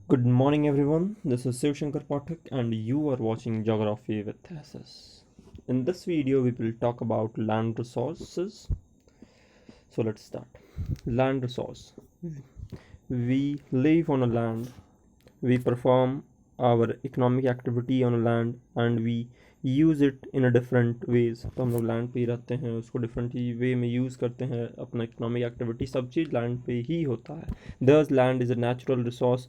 Good morning, everyone. This is Shiv Shankar Pathak, and you are watching Geography with SS. In this video, we will talk about land resources. So let's start. Land resource. We live on a land. We perform our economic activity on a land, and we use it in a different ways. तो हम लोग land पे ही रहते हैं, उसको different way में use करते हैं, अपना इकोनॉमिक एक्टिविटी सब चीज़ लैंड पे ही होता है. दस land is a natural resource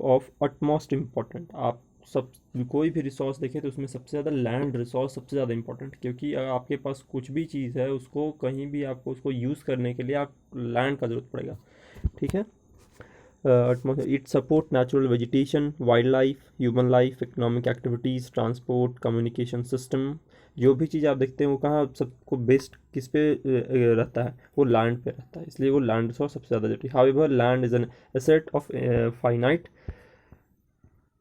of utmost important. आप सब कोई भी रिसोर्स देखें तो उसमें सबसे ज़्यादा लैंड रिसोर्स सबसे ज़्यादा इंपॉर्टेंट, क्योंकि अगर आपके पास कुछ भी चीज़ है उसको कहीं भी आपको उसको यूज़ करने के लिए आप लैंड का ज़रूरत पड़ेगा. ठीक है. It support natural vegetation, wildlife, human life, economic activities, transport, communication system. जो भी चीज़ आप देखते हैं वो कहाँ सबको बेस्ट किस पे रहता है, वो लैंड पे रहता है, इसलिए वो लैंड रिसोर्स सबसे ज़्यादा जरूरी. However land is an asset of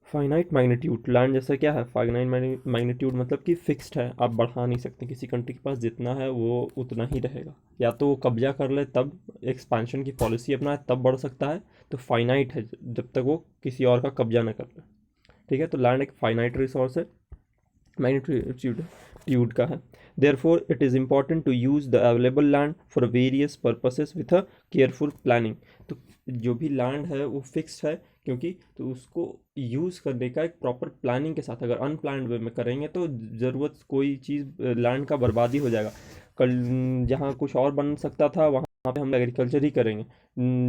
finite magnitude. Land जैसा क्या है, फाइनाइट मैग्नीट्यूड मतलब कि फिक्स्ड है, आप बढ़ा नहीं सकते. किसी कंट्री के पास जितना है वो उतना ही रहेगा. या तो वो कब्जा कर ले तब एक्सपेंशन की पॉलिसी अपनाए तब बढ़ सकता है. तो फाइनाइट है जब तक वो किसी और का कब्जा न कर ले. ठीक है. तो लैंड एक फाइनाइट रिसोर्स है, मैग्नीट्यूड का है. Therefore, it is important to use the available land for various purposes with a careful planning. तो जो भी लैंड है वो फिक्स है, क्योंकि तो उसको यूज़ करने का एक प्रॉपर प्लानिंग के साथ, अगर अनप्लान्ड वे में करेंगे तो ज़रूरत कोई चीज़ लैंड का बर्बादी हो जाएगा. कल जहाँ कुछ और बन सकता था वहाँ पे हम एग्रीकल्चर ही करेंगे,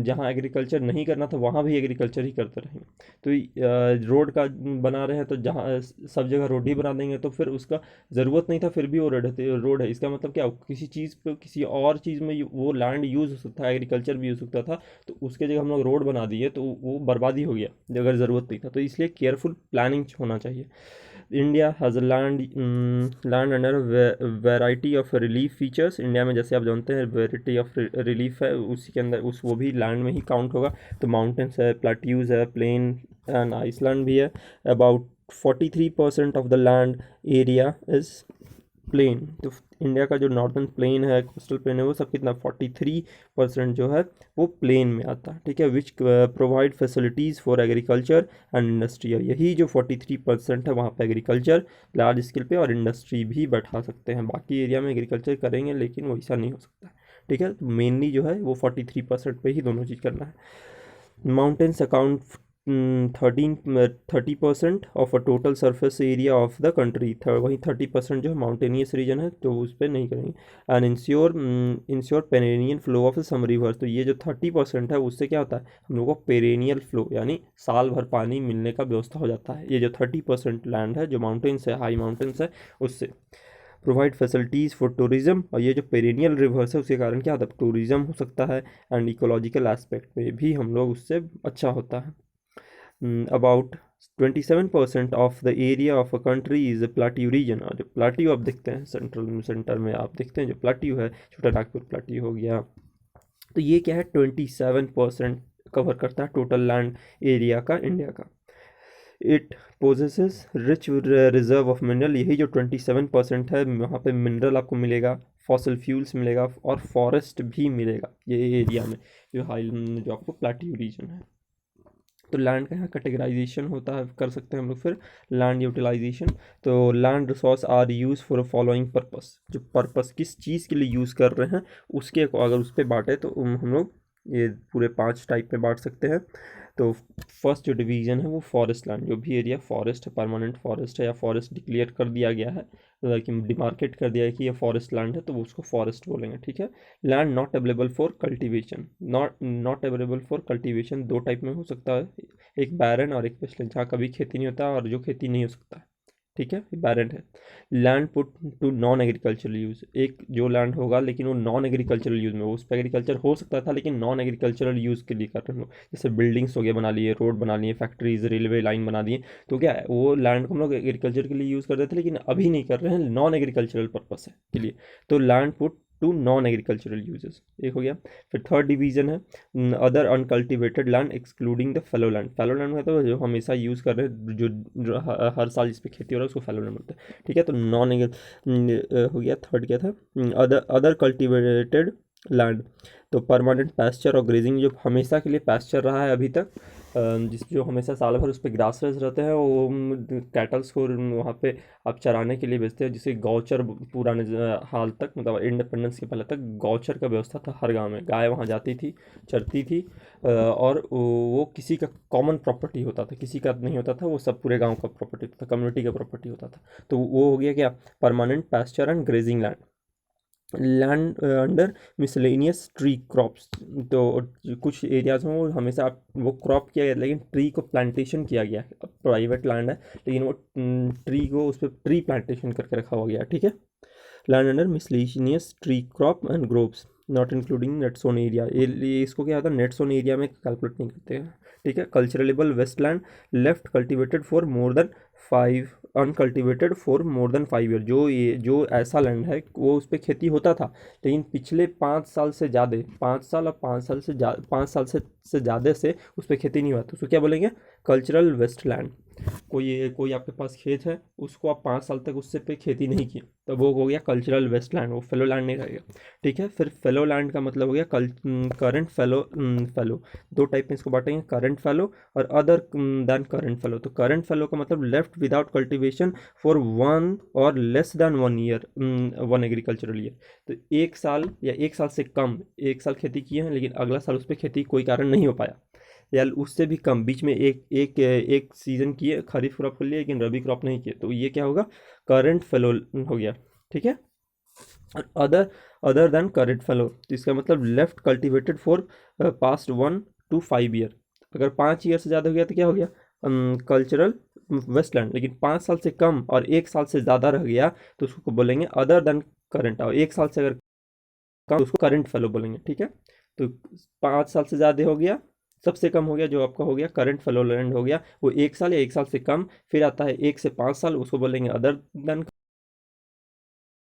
जहाँ एग्रीकल्चर नहीं करना था वहाँ भी एग्रीकल्चर ही करते रहेंगे. तो रोड का बना रहे हैं तो जहाँ सब जगह रोड ही बना देंगे तो फिर उसका ज़रूरत नहीं था, फिर भी वो रोड है. इसका मतलब क्या, किसी चीज़ पे किसी और चीज़ में वो लैंड यूज़ हो सकता है, एग्रीकल्चर भी हो सकता था, तो उसके जगह हम लोग रोड बना दिए तो वो बर्बादी हो गया अगर ज़रूरत नहीं था. तो इसलिए केयरफुल प्लानिंग होना चाहिए. India has a land under variety of relief features. India में जैसे आप जानते हैं वेराइटी ऑफ रिलीफ है, उसी के अंदर उस वो भी लैंड में ही काउंट होगा. तो माउंटेन्स है, प्लेट्यूज है, प्लेन एंड आइसलैंड भी है. About 43% of the land area is plain. तो इंडिया का जो नॉर्दर्न प्लेन है, कोस्टल प्लेन है, वो सब कितना 43% जो है वो प्लेन में आता है. ठीक है. Which provide facilities for agriculture and industry. और यही जो 43% है वहाँ पे एग्रीकल्चर लार्ज स्केल पे और इंडस्ट्री भी बैठा सकते हैं. बाकी एरिया में एग्रीकल्चर करेंगे लेकिन वैसा नहीं हो सकता. ठीक है. तो मेनली जो है वो 43% पे ही दोनों चीज़ करना है. Mountains account 30% of a total surface area of the country. वहीं 30% जो है माउंटेनियस रीजन है तो उस पर नहीं करेंगे. And ensure perennial flow of some river. तो ये जो 30% है उससे क्या होता है, हम लोग को पेरेनियल फ्लो यानी साल भर पानी मिलने का व्यवस्था हो जाता है. ये जो 30% लैंड है जो माउंटेन्स है, हाई माउंटेन्स है, उससे प्रोवाइड फैसिलिटीज़ फॉर टूरिज्म. और ये जो पेरेनियल रिवर्स है उसके कारण क्या होता है, टूरिज्म हो सकता है एंड इकोलॉजिकल एस्पेक्ट में भी हम लोग उससे अच्छा होता है. About 27% of the area of a country is a plateau region. और जो प्लाट्यू आप देखते हैं सेंटर में आप देखते हैं जो प्लाट्यू है, छोटा नागपुर प्लाट्यू हो गया, तो ये क्या है 27% कवर करता है टोटल लैंड एरिया का इंडिया का. It possesses rich reserve of mineral. यही जो 27% है वहाँ पे मिनरल आपको मिलेगा, फॉसिल फ्यूल्स मिलेगा और फॉरेस्ट भी मिलेगा ये एरिया में, जो आपको प्लाट्यू रीजन है. तो लैंड का यहाँ कैटेगराइजेशन होता है, कर सकते हैं हम लोग फिर लैंड यूटिलाइजेशन. तो land resource are use for following purpose. जो पर्पस किस चीज़ के लिए यूज़ कर रहे हैं उसके अगर उस पर बांटे तो हम लोग ये पूरे 5 टाइप में बांट सकते हैं. तो फर्स्ट जो डिवीज़न है वो फॉरेस्ट लैंड. जो भी एरिया फॉरेस्ट है, परमानेंट फॉरेस्ट है या फॉरेस्ट डिक्लेयर कर दिया गया है, कि डिमार्केट कर दिया है कि ये फॉरेस्ट लैंड है, तो वो उसको फॉरेस्ट बोलेंगे. ठीक है. Land not available for cultivation. Not available for cultivation दो टाइप में हो सकता है, एक बैरन और एक वेस्टलैंड, जहाँ कभी खेती नहीं होता और जो खेती नहीं हो सकता. ठीक है, बैरन है. Land put to non agricultural use. एक जो लैंड होगा लेकिन वो नॉन एग्रीकल्चरल यूज़ में, उस पर एग्रीकल्चर हो सकता था लेकिन नॉन एग्रीकल्चरल यूज़ के लिए कर रहे हैं लोग. जैसे बिल्डिंग्स हो गए बना लिए, रोड बना लिए, फैक्ट्रीज, रेलवे लाइन बना दिए, तो क्या है वो लैंड को हम लोग एग्रीकल्चर के लिए यूज़ कर रहे थे लेकिन अभी नहीं कर रहे हैं, नॉन एग्रीकल्चरल पर्पस है के लिए. तो land put to non agricultural uses एक हो गया. फिर थर्ड डिवीजन है other uncultivated land excluding the fallow land. Fallow land में तो जो हमेशा यूज़ कर रहे हैं, जो हर साल जिस पे खेती हो रहा है उसको फैलो लैंड बोलते हैं. ठीक है. तो नॉन हो गया. थर्ड क्या था, अदर कल्टिवेटेड लैंड। तो परमानेंट पैस्चर और ग्रेजिंग, जो हमेशा के लिए पैस्चर रहा है अभी तक, जो हमेशा साल भर उस पर ग्रासेस रहते हैं, वो कैटल्स को वहाँ पे आप चराने के लिए भेजते हैं, जिसे गौचर पुराने हाल तक, मतलब इंडिपेंडेंस के पहले तक गौचर का व्यवस्था था हर गांव में, गाय वहाँ जाती थी, चरती थी, और वो किसी का कॉमन प्रॉपर्टी होता था, किसी का नहीं होता था, वो सब पूरे गांव का प्रॉपर्टी होता था, कम्युनिटी का प्रॉपर्टी होता था। तो वो हो गया क्या, permanent pasture and grazing land. Land under miscellaneous tree crops, तो कुछ एरियाज में वो हमेशा वो क्रॉप किया गया, लेकिन ट्री को प्लांटेशन किया गया, प्राइवेट लैंड है लेकिन वो ट्री को उस पर ट्री प्लांटेशन करके रखा हुआ गया, ठीक है। Land under miscellaneous tree crop and groves not including net sown area, ये इसको क्या होता है, नेट्स ऑन एरिया में कैलकुलेट नहीं करते हैं, ठीक है। Culturable waste land left cultivated for more than 5, uncultivated for more than 5 year, जो ऐसा लैंड है वो उस पर खेती होता था, लेकिन पिछले 5 साल से ज़्यादा, 5 साल और 5 साल से 5 साल से ज़्यादा से उस पर खेती नहीं हुआ, तो उसको क्या बोलेंगे, कल्चरल वेस्ट लैंड। कोई आपके पास खेत है, उसको आप 5 साल तक उससे पे खेती नहीं की, तो वो हो गया कल्चरल वेस्ट लैंड, वो फेलो लैंड नहीं रहेगा, ठीक है। फिर फेलो लैंड का मतलब हो गया करंट फेलो, दो टाइप में इसको बांटेंगे, करंट फेलो और अदर देन करंट फेलो। तो करंट फेलो का मतलब लेफ्ट विदाउट कल्टिवेशन फॉर 1 और less than 1 year, 1 agricultural year, तो 1 साल या 1 साल से कम, 1 साल खेती किए हैं लेकिन अगला साल उस पर खेती कोई कारण नहीं हो पाया, या उससे भी कम, बीच में एक सीजन किए, खरीफ क्रॉप कर लिए लेकिन रबी क्रॉप नहीं किए, तो ये क्या होगा, करंट फेलो हो गया, ठीक है। और अदर देन करंट फेलो, तो इसका मतलब left cultivated for past 1 to 5 year, अगर 5 ईयर से ज़्यादा हो गया तो क्या हो गया, कल्चरल वेस्टलैंड, लेकिन 5 साल से कम और 1 साल से ज़्यादा रह गया तो उसको बोलेंगे अदर देन करंट, और 1 साल से अगर कम तो उसको करंट फेलो बोलेंगे, ठीक है। तो 5 साल से ज़्यादा हो गया, सबसे कम हो गया जो आपका हो गया करंट फेलो लैंड हो गया, वो 1 साल या 1 साल से कम, फिर आता है 1 से 5 साल, उसको बोलेंगे अदर देन,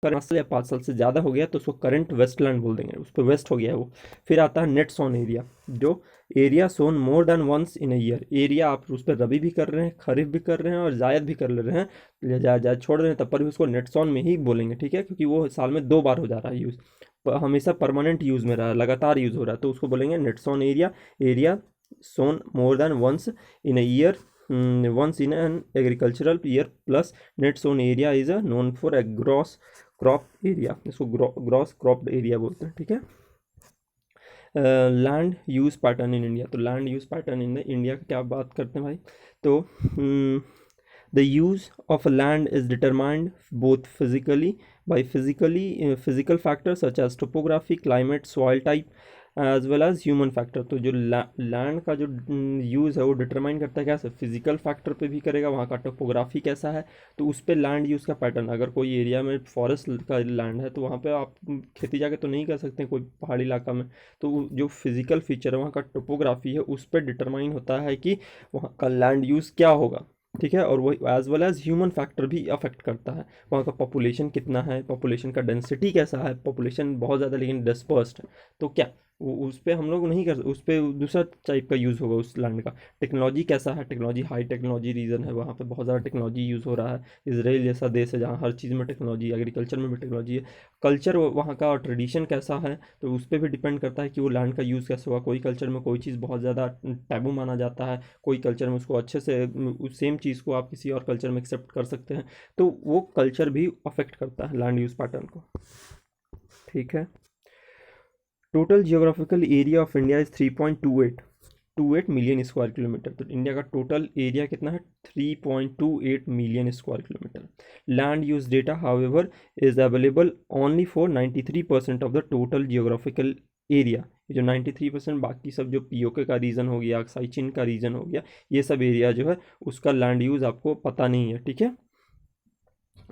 5 साल या 5 साल से ज़्यादा हो गया तो उसको करंट वेस्टलैंड बोल देंगे, उस पर वेस्ट हो गया है वो। फिर आता है नेट सोन एरिया, जो area sown more than once in a year, area आप उस पर रबी भी कर रहे हैं, खरीफ भी कर रहे हैं और जायद भी कर ले रहे हैं, या जायद छोड़ रहे हैं, तब पर भी उसको नेट सोन में ही बोलेंगे, ठीक है, क्योंकि वो साल में 2 बार हो जा रहा है यूज़, हमेशा परमानेंट यूज़ में रहा है, लगातार यूज़ हो रहा है, तो उसको बोलेंगे net sown area, area sown more than once in a year, once in an agricultural year plus net sown area is a known for a gross crop area, इसको ग्रॉस क्रॉप्ड एरिया बोलते हैं, ठीक है। Land use pattern in India, तो land use pattern in India का क्या बात करते हैं भाई, तो the use of land is determined both physical factors such as topography, climate, soil type as well as human factor. तो जो लैंड का जो यूज़ है वो डिटरमाइन करता है कैसे, फिजिकल फैक्टर पे भी करेगा, वहाँ का टोपोग्राफी कैसा है, तो उस पर लैंड यूज़ का पैटर्न, अगर कोई एरिया में फॉरेस्ट का लैंड है तो वहाँ पे आप खेती जाके तो नहीं कर सकते हैं, कोई पहाड़ी इलाका में, तो जो फिजिकल फीचर है वहाँ का टोपोग्राफी है उस पर डिटरमाइन होता है कि वहाँ का लैंड यूज़ क्या होगा, ठीक है। और वही as well as human factor भी अफेक्ट करता है, वहाँ का पॉपुलेशन कितना है, पॉपुलेशन का डेंसिटी कैसा है, पॉपुलेशन बहुत ज़्यादा लेकिन डिस्पर्स्ड है तो क्या, उस पर हम लोग नहीं कर, उस पर दूसरा टाइप का यूज़ होगा उस लैंड का। टेक्नोलॉजी कैसा है, टेक्नोलॉजी हाई टेक्नोलॉजी रीजन है, वहाँ पे बहुत ज़्यादा टेक्नोलॉजी यूज़ हो रहा है, इसराइल जैसा देश है जहाँ हर चीज़ में टेक्नोलॉजी, एग्रीकल्चर में भी टेक्नोलॉजी है। कल्चर वहाँ का ट्रेडिशन कैसा है, तो उस पर भी डिपेंड करता है कि वो लैंड का यूज़ कैसे होगा, कोई कल्चर में कोई चीज़ बहुत ज़्यादा टैबू माना जाता है, कोई कल्चर में उसको अच्छे से उस सेम चीज़ को आप किसी और कल्चर में एक्सेप्ट कर सकते हैं, तो वो कल्चर भी अफेक्ट करता है लैंड यूज़ पैटर्न को, ठीक है। Total geographical area of India is 3.28 million square kilometre, तो इंडिया का टोटल एरिया कितना है, 3.28 million square kilometre. Land use data however is available only for 93% of the total geographical area, ये जो 93% बाकी सब जो पीओके का रीजन हो गया, अक्साई चिन का रीजन हो गया, ये सब एरिया जो है उसका लैंड यूज़ आपको पता नहीं है, ठीक है।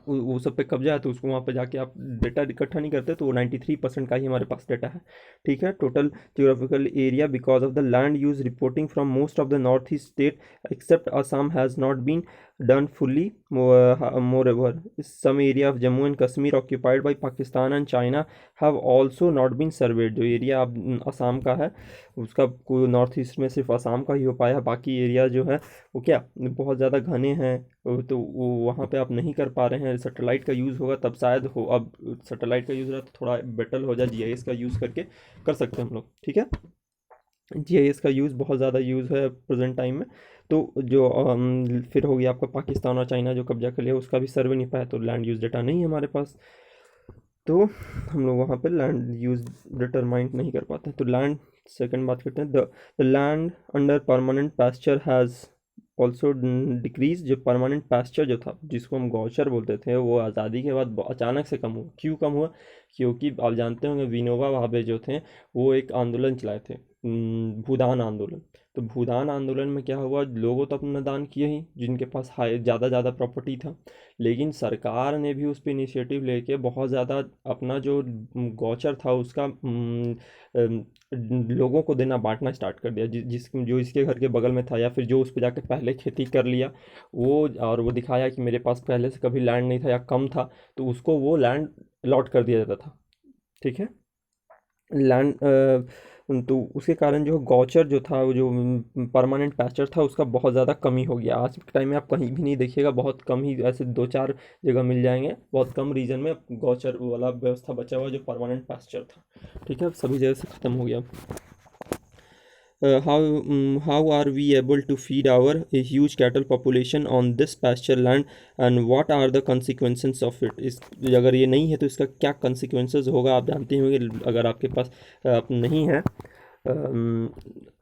वो सब पे कब्जा है तो उसको वहाँ पे जाके आप डेटा इकट्ठा नहीं करते, तो वो 93% का ही हमारे पास डेटा है, ठीक है। Total geographical area because of the land use reporting from most of the north east state except Assam has not been done fully. Moreover, some area of Jammu and Kashmir occupied by Pakistan and China have also not been surveyed. जो area अब असम का है उसका कोई north east में सिर्फ असम का ही हो पाया, बाकी एरिया जो है वो क्या बहुत ज़्यादा घने हैं, तो वो वहाँ पे आप नहीं कर पा रहे हैं, सैटेलाइट का यूज़ होगा तब शायद हो। अब सैटेलाइट का यूज़ रहा तो थोड़ा बेटर हो जाए, जीआईएस का यूज़ करके कर सकते हैं हम लोग, ठीक है। जीआईएस का यूज़ बहुत ज़्यादा यूज़ है प्रेजेंट टाइम में। तो जो फिर हो गया आपका पाकिस्तान और चाइना जो कब्जा कर लिया, उसका भी सर्वे नहीं पाया, तो लैंड यूज़ डेटा नहीं है हमारे पास, तो हम लोग वहाँ पे लैंड यूज़ डिटरमाइन नहीं कर पाते हैं। तो लैंड, सेकंड बात करते हैं, the land under permanent pasture has also decrease. जो परमानेंट पास्चर जो था, जिसको हम गौचर बोलते थे, वो आज़ादी के बाद अचानक से कम हुआ। क्यों कम हुआ? क्योंकि आप जानते होंगे विनोबा भावे जो थे, वो एक आंदोलन चलाए थे, भूदान आंदोलन। तो भूदान आंदोलन में क्या हुआ, लोगों तो अपना दान किए ही जिनके पास हाई ज़्यादा प्रॉपर्टी था, लेकिन सरकार ने भी उस पर इनिशिएटिव लेके बहुत ज़्यादा अपना जो गौचर था उसका लोगों को देना, बांटना स्टार्ट कर दिया। जो इसके घर के बगल में था या फिर जो उस पर जाके पहले खेती कर लिया, वो और वो दिखाया कि मेरे पास पहले से कभी लैंड नहीं था या कम था, तो उसको वो लैंड अलॉट कर दिया जाता था, ठीक है। लैंड तो उसके कारण जो गौचर जो था, वो जो परमानेंट पैस्चर था, उसका बहुत ज़्यादा कमी हो गया। आज के टाइम में आप कहीं भी नहीं देखिएगा, बहुत कम ही, ऐसे दो चार जगह मिल जाएंगे, बहुत कम रीजन में गौचर वाला व्यवस्था बचा हुआ जो परमानेंट पैस्चर था, ठीक है। अब सभी जगह से ख़त्म हो गया। how are we able to feed our huge cattle population on this pasture land, and what are the consequences of it? इस अगर ये नहीं है तो इसका क्या consequences होगा, आप जानते होंगे। अगर आपके पास नहीं है,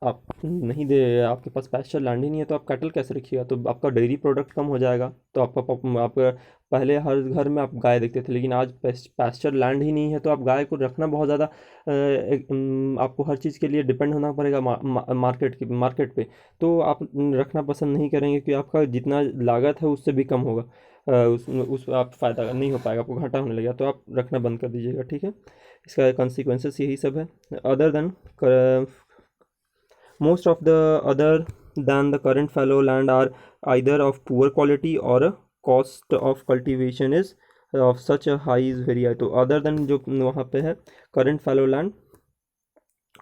आप नहीं दे, आपके पास पैस्चर लैंड ही नहीं है, तो आप कैटल कैसे रखिएगा? तो आपका डेयरी प्रोडक्ट कम हो जाएगा। तो आपका पहले हर घर में आप गाय देखते थे, लेकिन आज पैस्चर लैंड ही नहीं है, तो आप गाय को रखना बहुत ज़्यादा आपको हर चीज़ के लिए डिपेंड होना पड़ेगा मार्केट पे। तो आप रखना पसंद नहीं करेंगे, क्योंकि आपका जितना लागत है उससे भी कम होगा, उस आप फ़ायदा नहीं हो पाएगा, आपको घाटा होने लगेगा, तो आप रखना बंद कर दीजिएगा, ठीक है। इसका कॉन्सिक्वेंसेस यही सब है। Other than most of the other than the current fallow land are either of poor quality or cost of cultivation is of such a high is very high। तो अदर देन जो वहाँ पे है current fallow land,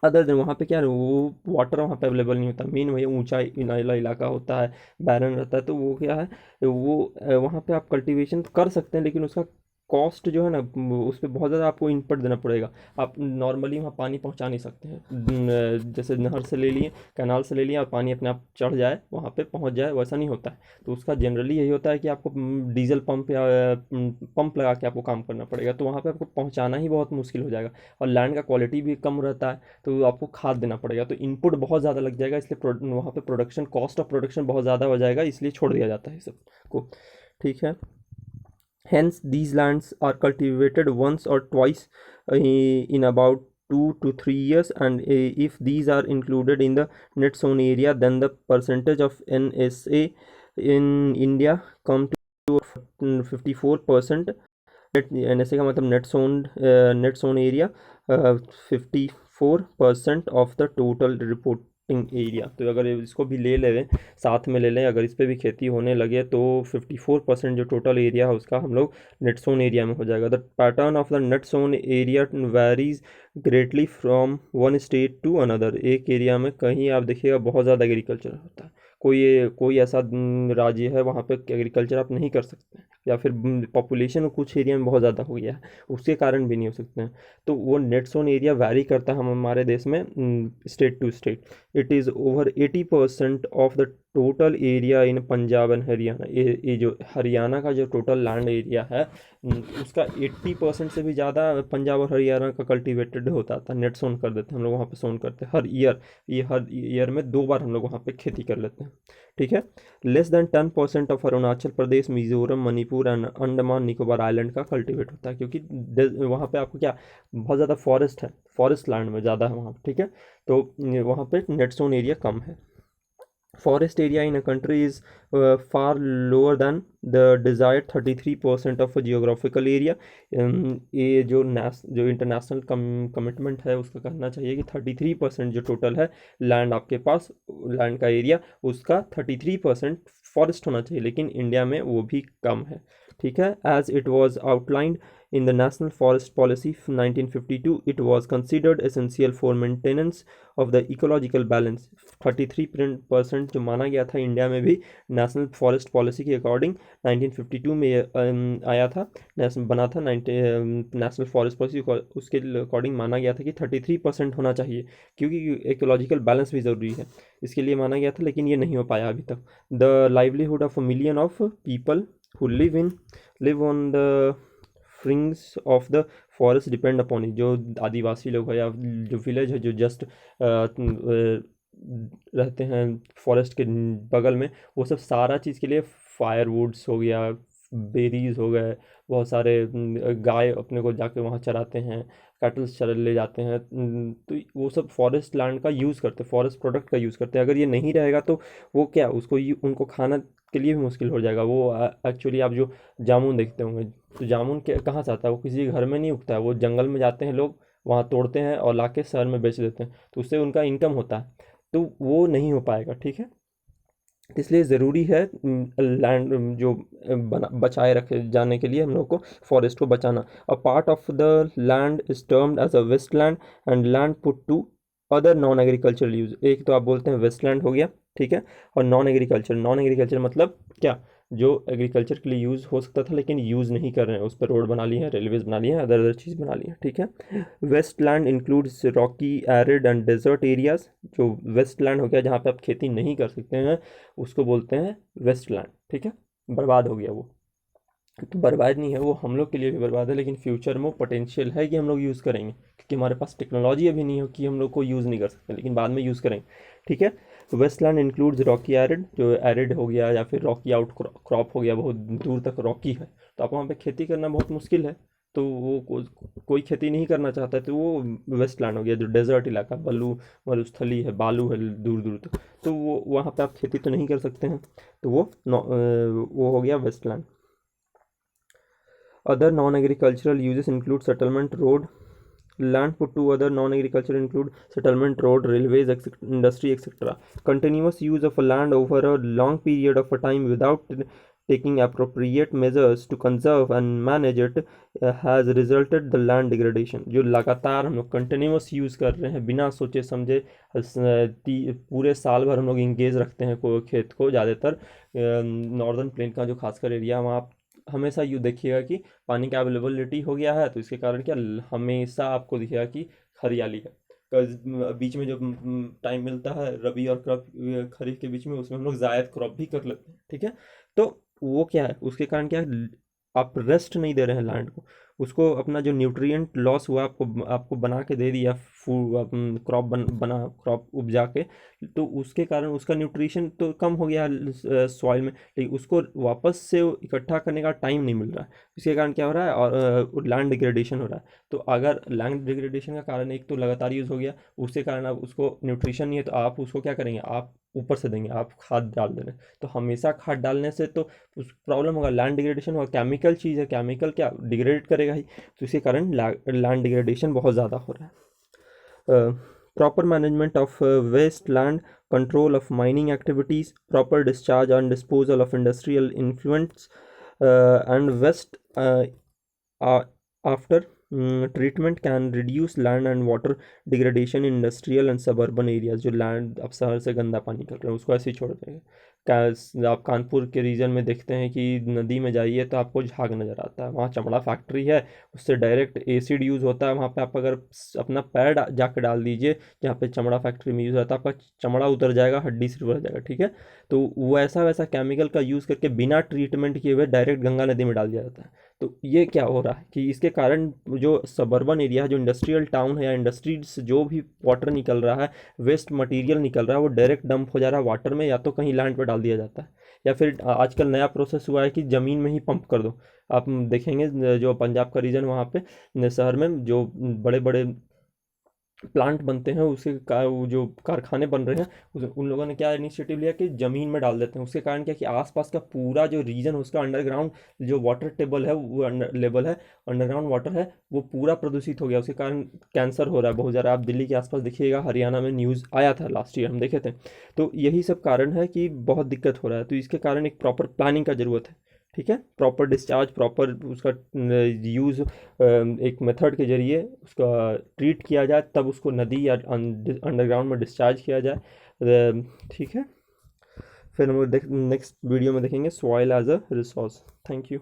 other than वहाँ पे क्या है, वो वाटर वहाँ पे अवेलेबल नहीं होता। मेन वही ऊंचा इलाका होता है, बैरन रहता है, तो वो क्या है, वो वहाँ पे आप कल्टीवेशन कर सकते हैं, लेकिन उसका कॉस्ट जो है ना, उस पर बहुत ज़्यादा आपको इनपुट देना पड़ेगा। आप नॉर्मली वहाँ पानी पहुँचा नहीं सकते हैं, जैसे नहर से ले लिए, कैनाल से ले लिया और पानी अपने आप चढ़ जाए वहाँ पे पहुँच जाए, वैसा नहीं होता है। तो उसका जनरली यही होता है कि आपको डीजल पंप या पंप लगा के आपको काम करना पड़ेगा, तो वहाँ पे आपको पहुँचाना ही बहुत मुश्किल हो जाएगा, और लैंड का क्वालिटी भी कम रहता है, तो आपको खाद देना पड़ेगा, तो इनपुट बहुत ज़्यादा लग जाएगा, इसलिए वहाँ पे प्रोडक्शन, कॉस्ट ऑफ प्रोडक्शन बहुत ज़्यादा हो जाएगा, इसलिए छोड़ दिया जाता है सब को, ठीक है। Hence, these lands are cultivated once or twice in about 2 to 3 years, and if these are included in the net zone area, then the percentage of NSA in India come to 54%। NSA का मतलब net sown area 54% of the total reporting area. तो अगर इसको भी ले लें, साथ में ले लें, अगर इस पर भी खेती होने लगे, तो 54% जो टोटल एरिया है उसका हम लोग नेट जोन एरिया में हो जाएगा। The pattern of the net sown area varies greatly from one state to another. एक एरिया में कहीं आप देखिएगा बहुत ज़्यादा एग्रीकल्चर होता है, कोई ऐसा राज्य है वहाँ पे एग्रीकल्चर आप नहीं कर सकते, या फिर पॉपुलेशन कुछ एरिया में बहुत ज़्यादा हो गया है, उसके कारण भी नहीं हो सकते हैं। तो वो नेट जोन एरिया वैरी करता है हमारे देश में state to state. It is over 80% of the total area in Punjab and Haryana. ये जो हरियाणा का जो टोटल लैंड एरिया है, उसका 80% से भी ज़्यादा पंजाब और हरियाणा का कल्टिवेटेड होता था। नेट सोन कर देते हैं हम लोग, वहाँ पे सोन करते हैं हर ईयर, ये हर ईयर में 2 बार हम लोग वहाँ पे खेती कर लेते हैं, ठीक है। Less than 10% of Arunachal Pradesh, Mizoram, Manipur and Andaman Nicobar island का कल्टिवेट होता है, क्योंकि वहाँ पे आपको क्या, बहुत ज़्यादा फॉरेस्ट है, फॉरेस्ट लैंड में ज़्यादा है वहाँ पे, ठीक है। तो वहाँ पे नेट जोन एरिया कम है। Forest area in a country is far lower than the desired 33% of a geographical area। ये जो इंटरनेशनल कमिटमेंट है उसका कहना चाहिए कि 33% जो टोटल है लैंड आपके पास, लैंड का एरिया, उसका 33% फॉरेस्ट होना चाहिए, लेकिन इंडिया में वो भी कम है, ठीक है, as it was outlined in the National Forest Policy 1952, it was considered essential for maintenance of the ecological balance. 33% जो माना गया था इंडिया में भी नेशनल फॉरेस्ट पॉलिसी के अकॉर्डिंग 1952 में आया था, बना था नेशनल फॉरेस्ट पॉलिसी, उसके अकॉर्डिंग माना गया था कि 33% होना चाहिए, क्योंकि इकोलॉजिकल बैलेंस भी ज़रूरी है, इसके लिए माना गया था, लेकिन ये नहीं हो पाया अभी तक. The livelihood of a million of people who live on the fringes of the forest depend upon it. जो आदिवासी लोग हैं या जो विलेज है जो जस्ट रहते हैं फॉरेस्ट के बगल में, वो सब सारा चीज़ के लिए फायरवुड्स हो गया, बेरीज हो गए, बहुत सारे गाय अपने को जाके वहाँ चराते हैं, कैटल्स चर ले जाते हैं, तो वो सब फॉरेस्ट लैंड का यूज़ करते हैं, फॉरेस्ट प्रोडक्ट का यूज़ करते हैं. अगर ये नहीं रहेगा तो वो क्या, उसको उनको खाना के लिए भी मुश्किल हो जाएगा. वो एक्चुअली आप जो जामुन देखते होंगे, तो जामुन के कहाँ से आता है, वो किसी घर में नहीं उगता है, वो जंगल में जाते हैं लोग, वहाँ तोड़ते हैं और लाके शहर में बेच देते हैं, तो उससे उनका इनकम होता है, तो वो नहीं हो पाएगा. ठीक है, इसलिए ज़रूरी है लैंड जो बचाए रखे जाने के लिए हम लोग को फॉरेस्ट को बचाना. A part of the land is termed as a waste land and land put to other non agricultural use. एक तो आप बोलते हैं वेस्ट लैंड हो गया, ठीक है, और नॉन एग्रीकल्चर मतलब क्या, जो एग्रीकल्चर के लिए यूज़ हो सकता था लेकिन यूज़ नहीं कर रहे हैं, उस पर रोड बना लिए हैं, रेलवेज बना लिए हैं, अदर चीज़ बना ली हैं. ठीक है, waste land includes rocky, arid and desert areas. जो वेस्ट लैंड हो गया जहाँ पे आप खेती नहीं कर सकते हैं, उसको बोलते हैं वेस्ट लैंड. ठीक है, बर्बाद हो गया वो, तो बर्बाद नहीं है वो, हम लोग के लिए भी बर्बाद है, लेकिन फ्यूचर में पोटेंशियल है कि हम लोग यूज़ करेंगे, क्योंकि हमारे पास टेक्नोलॉजी अभी नहीं हो कि हम लोग को यूज़ नहीं कर सकते, लेकिन बाद में यूज़ करेंगे. ठीक है, तो वेस्टलैंड इंक्लूड्स रॉकी एरिड, जो एरिड हो गया या फिर रॉकी आउट क्रॉप हो गया, बहुत दूर तक रॉकी है, तो आप वहाँ पे खेती करना बहुत मुश्किल है, तो वो कोई खेती नहीं करना चाहता है, तो वो वेस्टलैंड हो गया. जो डेजर्ट इलाका, मरुस्थली है, बालू है दूर दूर तक, तो वो वहाँ पे आप खेती तो नहीं कर सकते हैं, तो वो हो गया Westland. Other non-agricultural uses include settlement, road, land put to other non-agricultural include settlement, road, railways, industry, etc. Continuous use of a land over a long period of a time without taking appropriate measures to conserve and manage it has resulted the land degradation. जो लगातार हम लोग continuous use कर रहे हैं बिना सोचे समझे, पूरे साल भर हम लोग इंगेज रखते हैं को खेत को, ज़्यादातर नॉर्दर्न प्लेन का जो खासकर एरिया, वहाँ हमेशा यूँ देखिएगा कि पानी का अवेलेबिलिटी हो गया है, तो इसके कारण क्या, हमेशा आपको दिखेगा कि हरियाली है. बीच में जो टाइम मिलता है रबी और खरीफ के बीच में, उसमें हम लोग जायद क्रॉप भी कर लेते हैं. ठीक है, तो वो क्या है, उसके कारण क्या है, आप रेस्ट नहीं दे रहे हैं लैंड को, उसको अपना जो न्यूट्रिएंट लॉस हुआ आपको बना के दे दिया, क्रॉप बना क्रॉप उपजा के, तो उसके कारण उसका न्यूट्रिशन तो कम हो गया सॉइल में, लेकिन उसको वापस से इकट्ठा करने का टाइम नहीं मिल रहा है. इसके कारण क्या हो रहा है, और लैंड डिग्रेडेशन हो रहा है. तो अगर लैंड डिग्रेडेशन का कारण एक तो लगातार यूज़ हो गया, उसके कारण अब उसको न्यूट्रिशन नहीं है, तो आप उसको क्या करेंगे, आप ऊपर से देंगे, आप खाद डाल दे रहे हैं, तो हमेशा खाद डालने से तो उस प्रॉब्लम होगा, लैंड डिग्रेडेशन होगा. केमिकल चीज़ है, केमिकल क्या डिग्रेड करेगा ही, तो इसके कारण लैंड डिग्रेडेशन बहुत ज़्यादा हो रहा है. Proper management of waste land, control of mining activities, proper discharge and disposal of industrial influents, and waste after treatment can reduce land and water degradation in industrial and suburban areas. जो land आप शहर से गंदा पानी कर रहे हैं उसको ऐसे ही छोड़ देंगे. आप कानपुर के रीजन में देखते हैं कि नदी में जाइए तो आपको झाग नज़र आता है, वहाँ चमड़ा फैक्ट्री है, उससे डायरेक्ट एसिड यूज़ होता है. वहाँ पे आप अगर अपना पैर जाकर डाल दीजिए जहाँ पे चमड़ा फैक्ट्री में यूज़ होता है, आपका चमड़ा उतर जाएगा, हड्डी सिर्फ रह जाएगा. ठीक है, तो वैसा वैसा केमिकल का यूज़ करके बिना ट्रीटमेंट किए हुए डायरेक्ट गंगा नदी में डाल दिया जाता है. तो ये क्या हो रहा है कि इसके कारण जो सबर्बन एरिया है, जो इंडस्ट्रियल टाउन है या इंडस्ट्रीज से जो भी वाटर निकल रहा है, वेस्ट मटेरियल निकल रहा है, वो डायरेक्ट डंप हो जा रहा है वाटर में, या तो कहीं लैंड पर डाल दिया जाता है, या फिर आजकल नया प्रोसेस हुआ है कि ज़मीन में ही पंप कर दो. आप देखेंगे जो पंजाब का रीजन, वहाँ पे शहर में जो बड़े बड़े प्लांट बनते हैं, उसके जो कारखाने बन रहे हैं, उन लोगों ने क्या इनिशिएटिव लिया कि ज़मीन में डाल देते हैं. उसके कारण क्या कि आसपास का पूरा जो रीजन है उसका अंडरग्राउंड जो वाटर टेबल है, वो लेवल है, अंडरग्राउंड वाटर है, वो पूरा प्रदूषित हो गया. उसके कारण कैंसर हो रहा है बहुत ज़्यादा. आप दिल्ली के आसपास देखिएगा, हरियाणा में न्यूज़ आया था लास्ट ईयर, हम देखे थे. तो यही सब कारण है कि बहुत दिक्कत हो रहा है, तो इसके कारण एक प्रॉपर प्लानिंग का ज़रूरत है. ठीक है, प्रॉपर डिस्चार्ज, प्रॉपर उसका यूज़ एक मेथड के जरिए उसका ट्रीट किया जाए, तब उसको नदी या अंडरग्राउंड में डिस्चार्ज किया जाए। ठीक है, फिर हम लोग नेक्स्ट वीडियो में देखेंगे soil as a resource. Thank you.